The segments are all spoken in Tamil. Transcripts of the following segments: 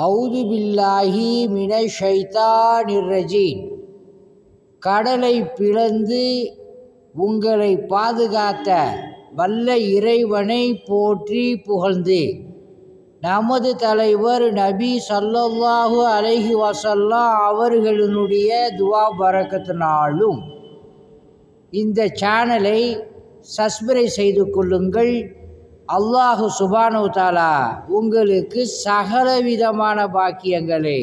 அவுது பில்லாஹி மினஷ் ஷைத்தானிர் ரஜீம். கடலை பிளந்து உங்களை பாதுகாத்த வல்ல இறைவனை போற்றி புகழ்ந்து நமது தலைவர் நபி ஸல்லல்லாஹு அலைஹி வஸல்லம் அவர்களினுடைய துவா பரக்கத்தினாலும் இந்த சேனலை சப்ஸ்கிரைப் செய்து கொள்ளுங்கள். அல்லாஹு சுப்ஹானஹு தஆலா உங்களுக்கு சகலவிதமான பாக்கியங்களை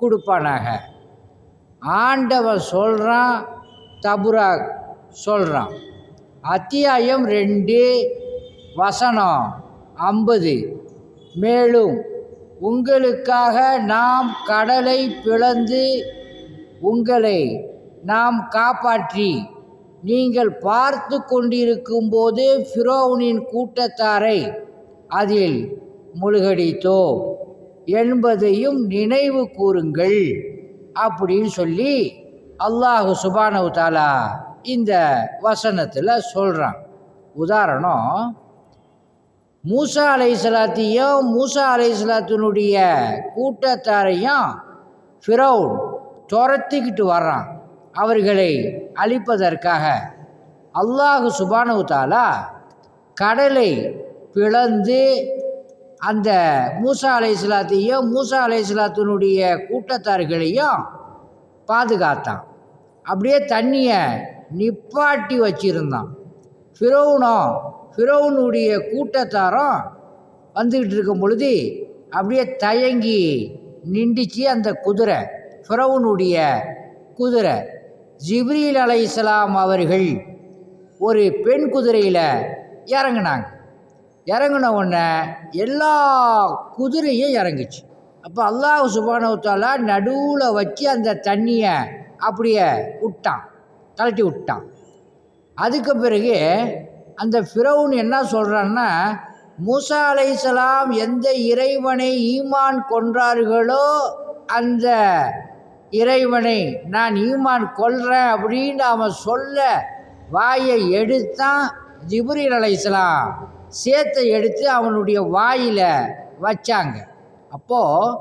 கொடுப்பானாக. ஆண்டவன் சொல்கிறான், தபுராக் சொல்கிறான், அத்தியாயம் 2 வசனம் 50. மேலும் உங்களுக்காக நாம் கடலை பிளந்து உங்களை நாம் காப்பாற்றி நீங்கள் பார்த்து கொண்டிருக்கும் போது ஃபிரௌனின் கூட்டத்தாரை அதில் முழுகடித்தோம் என்பதையும் நினைவு கூறுங்கள் அப்படின்னு சொல்லி அல்லாஹு சுப்ஹானஹு தஆலா இந்த வசனத்தில் சொல்கிறான். உதாரணம், மூசா அலைஹிஸ்ஸலாத்தையும் மூசா அலைஹிஸ்ஸலாத்தினுடைய கூட்டத்தாரையும் ஃபிரௌன் துரத்திக்கிட்டு வர்றான் அவர்களை அழிப்பதற்காக. அல்லாஹு சுப்ஹானஹு தஆலா கடலை பிளந்து அந்த மூசா அலைஹிஸ்ஸலாத்தையும் மூசா அலைஹிஸ்ஸலாத்தினுடைய கூட்டத்தார்களையும் பாதுகாத்தான். அப்படியே தண்ணியை நிப்பாட்டி வச்சிருந்தான். ஃபிரௌனுடைய கூட்டத்தாரும் வந்துக்கிட்டு இருக்கும் பொழுது அப்படியே தயங்கி நின்றுச்சு அந்த குதிரை, ஃபிரௌனுடைய குதிரை. ஜிப்ரீல் அலைஹிஸ்ஸலாம் அவர்கள் ஒரு பெண் குதிரையில் இறங்கினாங்க. இறங்கின உடனே எல்லா குதிரையும் இறங்குச்சு. அப்போ அல்லாஹ் சுப்ஹானஹு தஆலா நடுவில் வச்சு அந்த தண்ணியை அப்படியே விட்டான், கழட்டி விட்டான். அதுக்கு பிறகு அந்த ஃபிரௌன் என்ன சொல்கிறான்னா, மூசா அலைஹிஸ்ஸலாம் எந்த இறைவனை ஈமான் கொன்றார்களோ அந்த இறைவனை நான் ஈமான் கொள்கிறேன் அப்படின்னு அவன் சொல்ல வாயை எடுத்தான். ஜிப்ரீல் அலைஹிஸ்ஸலாம் சேத்தை எடுத்து அவனுடைய வாயில் வச்சாங்க. அப்போது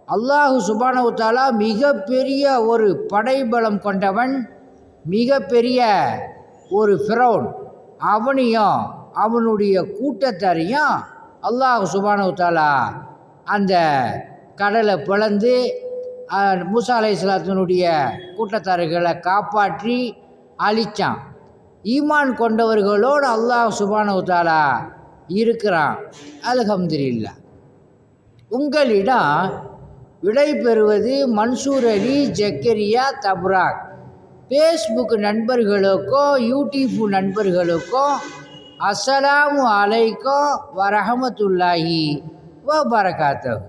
அல்லாஹு சுப்ஹானஹு தஆலா மிகப்பெரிய ஒரு படைபலம் கொண்டவன், மிகப்பெரிய ஒரு ஃபிரௌன், அவனையும் அவனுடைய கூட்டத்தாரையும் அல்லாஹு சுப்ஹானஹு தஆலா அந்த கடலை பிளந்து மூசா அலைஹிஸ்ஸலாத்தினுடைய கூட்டத்தார்களை காப்பாற்றி அழித்தான். ஈமான் கொண்டவர்களோடு அல்லாஹ் சுப்ஹானஹு தஆலா இருக்கிறான். அல்ஹம்துலில்லாஹ். உங்களிடம் விடை பெறுவது மன்சூர் அலி ஜக்கரியா தபுராக். ஃபேஸ்புக் நண்பர்களுக்கும் யூடியூப் நண்பர்களுக்கும் அஸ்ஸலாமு அலைக்கும் வரஹமத்துல்லாஹி வபரகாத்துஹு.